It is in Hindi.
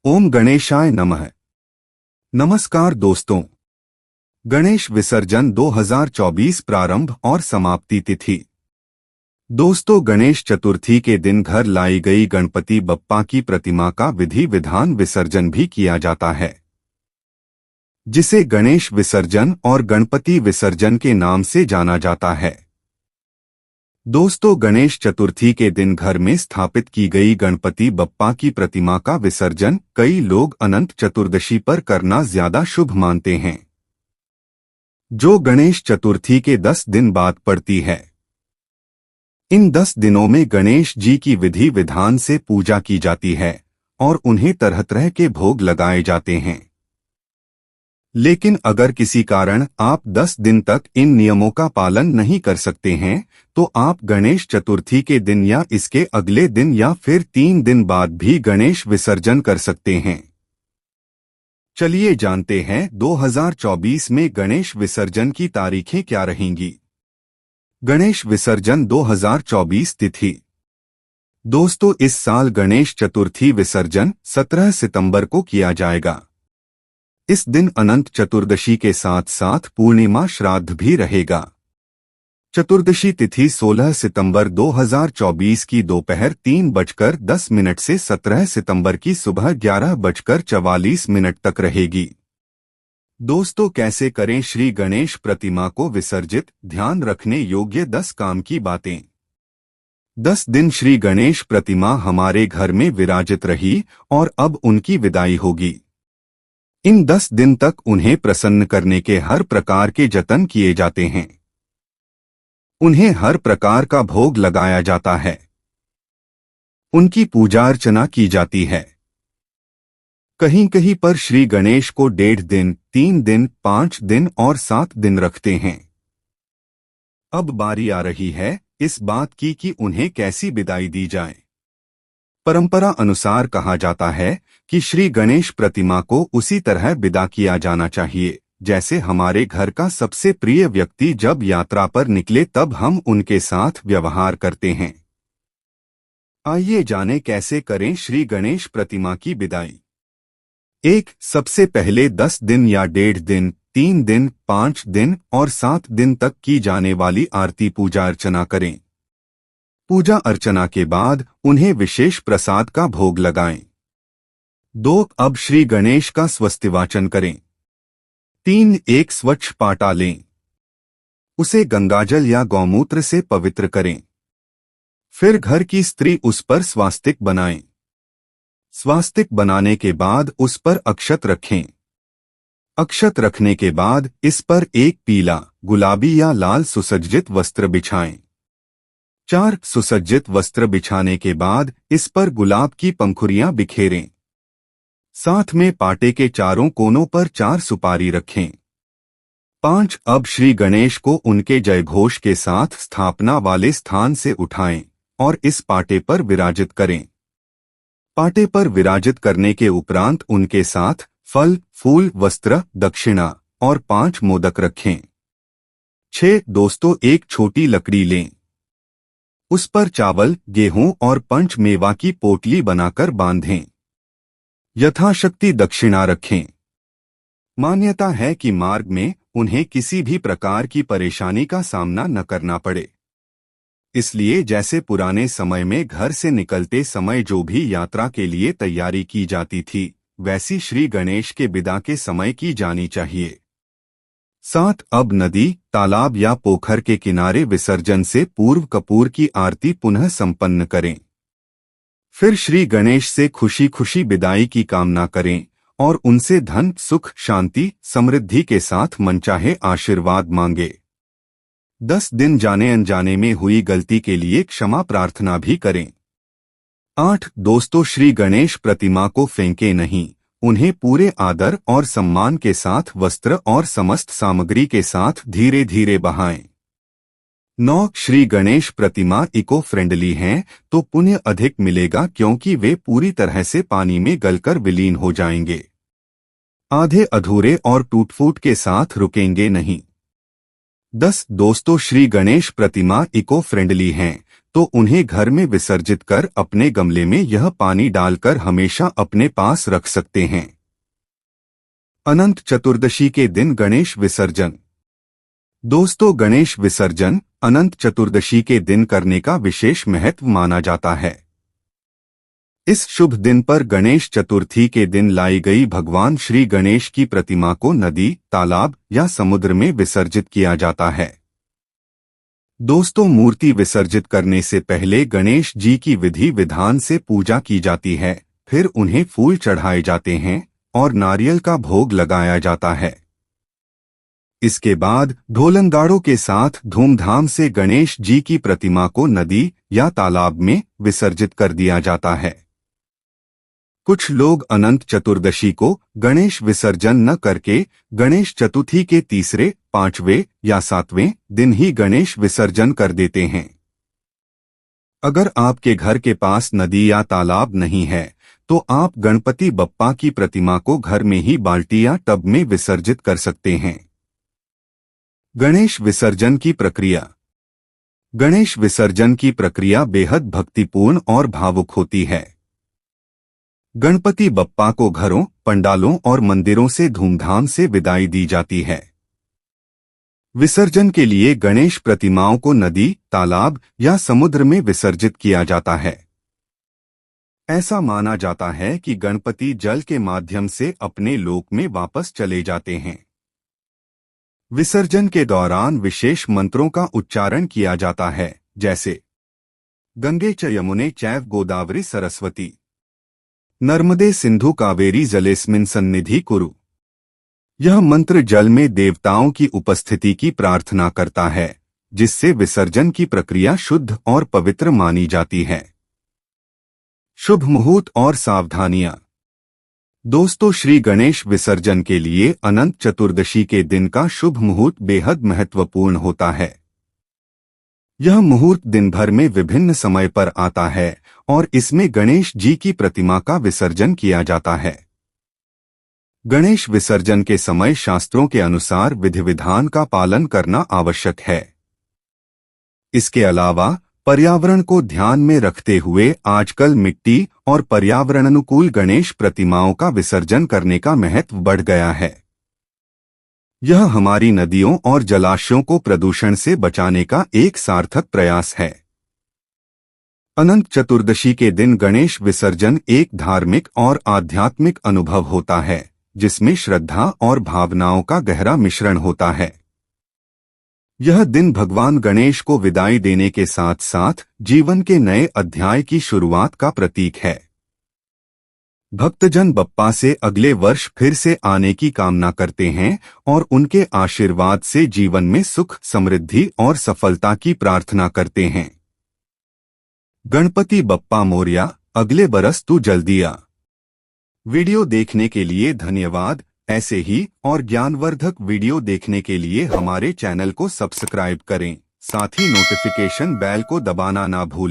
ओम गणेशाय नमः। नमस्कार दोस्तों। गणेश विसर्जन 2024 प्रारंभ और समाप्ति तिथि। दोस्तों, गणेश चतुर्थी के दिन घर लाई गई गणपति बप्पा की प्रतिमा का विधि विधान विसर्जन भी किया जाता है, जिसे गणेश विसर्जन और गणपति विसर्जन के नाम से जाना जाता है। दोस्तों, गणेश चतुर्थी के दिन घर में स्थापित की गई गणपति बप्पा की प्रतिमा का विसर्जन कई लोग अनंत चतुर्दशी पर करना ज्यादा शुभ मानते हैं, जो गणेश चतुर्थी के 10 दिन बाद पड़ती है। इन 10 दिनों में गणेश जी की विधि विधान से पूजा की जाती है और उन्हें तरह तरह के भोग लगाए जाते हैं। लेकिन अगर किसी कारण आप 10 दिन तक इन नियमों का पालन नहीं कर सकते हैं, तो आप गणेश चतुर्थी के दिन या इसके अगले दिन या फिर 3 दिन बाद भी गणेश विसर्जन कर सकते हैं। चलिए जानते हैं 2024 में गणेश विसर्जन की तारीखें क्या रहेंगी। गणेश विसर्जन 2024 तिथि। दोस्तों, इस साल गणेश चतुर्थी विसर्जन 17 सितंबर को किया जाएगा। इस दिन अनंत चतुर्दशी के साथ साथ पूर्णिमा श्राद्ध भी रहेगा। चतुर्दशी तिथि 16 सितंबर 2024 की दोपहर 3:10 से 17 सितंबर की सुबह 11:44 तक रहेगी। दोस्तों, कैसे करें श्री गणेश प्रतिमा को विसर्जित? ध्यान रखने योग्य 10 काम की बातें। 10 दिन श्री गणेश प्रतिमा हमारे घर में विराजित रही और अब उनकी विदाई होगी। इन 10 दिन तक उन्हें प्रसन्न करने के हर प्रकार के जतन किए जाते हैं। उन्हें हर प्रकार का भोग लगाया जाता है। उनकी पूजा अर्चना की जाती है। कहीं कहीं पर श्री गणेश को 1.5 दिन, 3 दिन, 5 दिन और 7 दिन रखते हैं। अब बारी आ रही है इस बात की कि उन्हें कैसी विदाई दी जाए। परंपरा अनुसार कहा जाता है कि श्री गणेश प्रतिमा को उसी तरह विदा किया जाना चाहिए जैसे हमारे घर का सबसे प्रिय व्यक्ति जब यात्रा पर निकले तब हम उनके साथ व्यवहार करते हैं। आइए जानें कैसे करें श्री गणेश प्रतिमा की विदाई। 1. सबसे पहले 10 दिन या 1.5 दिन, 3 दिन, 5 दिन और 7 दिन तक की जाने वाली आरती पूजा अर्चना करें। पूजा अर्चना के बाद उन्हें विशेष प्रसाद का भोग लगाएं। 2. अब श्री गणेश का स्वस्तिवाचन करें। 3. एक स्वच्छ पाटा लें। उसे गंगाजल या गौमूत्र से पवित्र करें। फिर घर की स्त्री उस पर स्वास्तिक बनाएं। स्वास्तिक बनाने के बाद उस पर अक्षत रखें। अक्षत रखने के बाद इस पर एक पीला, गुलाबी या लाल सुसज्जित वस्त्र बिछाएं। 4. सुसज्जित वस्त्र बिछाने के बाद इस पर गुलाब की पंखुड़ियां बिखेरें। साथ में पाटे के चारों कोनों पर 4 सुपारी रखें। 5. अब श्री गणेश को उनके जयघोष के साथ स्थापना वाले स्थान से उठाएं और इस पाटे पर विराजित करें। पाटे पर विराजित करने के उपरांत उनके साथ फल, फूल, वस्त्र, दक्षिणा और 5 मोदक रखें। 6. दोस्तों, एक छोटी लकड़ी लें। उस पर चावल, गेहूं और पंचमेवा की पोटली बनाकर बांधें। यथाशक्ति दक्षिणा रखें। मान्यता है कि मार्ग में उन्हें किसी भी प्रकार की परेशानी का सामना न करना पड़े, इसलिए जैसे पुराने समय में घर से निकलते समय जो भी यात्रा के लिए तैयारी की जाती थी, वैसी श्री गणेश के विदा के समय की जानी चाहिए। 7. अब नदी, तालाब या पोखर के किनारे विसर्जन से पूर्व कपूर की आरती पुनः संपन्न करें। फिर श्री गणेश से खुशी खुशी विदाई की कामना करें और उनसे धन, सुख, शांति, समृद्धि के साथ मनचाहे आशीर्वाद मांगे। 10 दिन जाने अनजाने में हुई गलती के लिए क्षमा प्रार्थना भी करें। 8. दोस्तों, श्री गणेश प्रतिमा को फेंके नहीं, उन्हें पूरे आदर और सम्मान के साथ वस्त्र और समस्त सामग्री के साथ धीरे धीरे बहाएं। 9. श्री गणेश प्रतिमा इको फ्रेंडली हैं, तो पुण्य अधिक मिलेगा क्योंकि वे पूरी तरह से पानी में गलकर विलीन हो जाएंगे। आधे अधूरे और टूट फूट के साथ रुकेंगे नहीं। 10 दोस्तों, श्री गणेश प्रतिमा इको फ्रेंडली हैं, तो उन्हें घर में विसर्जित कर अपने गमले में यह पानी डालकर हमेशा अपने पास रख सकते हैं। अनंत चतुर्दशी के दिन गणेश विसर्जन। दोस्तों, गणेश विसर्जन अनंत चतुर्दशी के दिन करने का विशेष महत्व माना जाता है। इस शुभ दिन पर गणेश चतुर्थी के दिन लाई गई भगवान श्री गणेश की प्रतिमा को नदी, तालाब या समुद्र में विसर्जित किया जाता है। दोस्तों, मूर्ति विसर्जित करने से पहले गणेश जी की विधि विधान से पूजा की जाती है, फिर उन्हें फूल चढ़ाए जाते हैं और नारियल का भोग लगाया जाता है। इसके बाद ढोलनगाड़ों के साथ धूमधाम से गणेश जी की प्रतिमा को नदी या तालाब में विसर्जित कर दिया जाता है। कुछ लोग अनंत चतुर्दशी को गणेश विसर्जन न करके गणेश चतुर्थी के तीसरे, 5वें या 7वें दिन ही गणेश विसर्जन कर देते हैं। अगर आपके घर के पास नदी या तालाब नहीं है तो आप गणपति बप्पा की प्रतिमा को घर में ही बाल्टी या टब में विसर्जित कर सकते हैं। गणेश विसर्जन की प्रक्रिया। गणेश विसर्जन की प्रक्रिया बेहद भक्तिपूर्ण और भावुक होती है। गणपति बप्पा को घरों, पंडालों और मंदिरों से धूमधाम से विदाई दी जाती है। विसर्जन के लिए गणेश प्रतिमाओं को नदी, तालाब या समुद्र में विसर्जित किया जाता है। ऐसा माना जाता है कि गणपति जल के माध्यम से अपने लोक में वापस चले जाते हैं। विसर्जन के दौरान विशेष मंत्रों का उच्चारण किया जाता है, जैसे गंगे च यमुने चैव गोदावरी सरस्वती, नर्मदे सिंधु कावेरी जलेस्मिन् सन्निधि कुरु। यह मंत्र जल में देवताओं की उपस्थिति की प्रार्थना करता है, जिससे विसर्जन की प्रक्रिया शुद्ध और पवित्र मानी जाती है। शुभ मुहूर्त और सावधानियां। दोस्तों, श्री गणेश विसर्जन के लिए अनंत चतुर्दशी के दिन का शुभ मुहूर्त बेहद महत्वपूर्ण होता है। यह मुहूर्त दिन भर में विभिन्न समय पर आता है और इसमें गणेश जी की प्रतिमा का विसर्जन किया जाता है। गणेश विसर्जन के समय शास्त्रों के अनुसार विधि विधान का पालन करना आवश्यक है। इसके अलावा पर्यावरण को ध्यान में रखते हुए आजकल मिट्टी और पर्यावरण अनुकूल गणेश प्रतिमाओं का विसर्जन करने का महत्व बढ़ गया है। यह हमारी नदियों और जलाशयों को प्रदूषण से बचाने का एक सार्थक प्रयास है। अनंत चतुर्दशी के दिन गणेश विसर्जन एक धार्मिक और आध्यात्मिक अनुभव होता है, जिसमें श्रद्धा और भावनाओं का गहरा मिश्रण होता है। यह दिन भगवान गणेश को विदाई देने के साथ साथ जीवन के नए अध्याय की शुरुआत का प्रतीक है। भक्तजन बप्पा से अगले वर्ष फिर से आने की कामना करते हैं और उनके आशीर्वाद से जीवन में सुख, समृद्धि और सफलता की प्रार्थना करते हैं। गणपति बप्पा मोरया, अगले बरस तू जल्दी आ। वीडियो देखने के लिए धन्यवाद। ऐसे ही और ज्ञानवर्धक वीडियो देखने के लिए हमारे चैनल को सब्सक्राइब करें, साथ ही नोटिफिकेशन बेल को दबाना ना भूलें।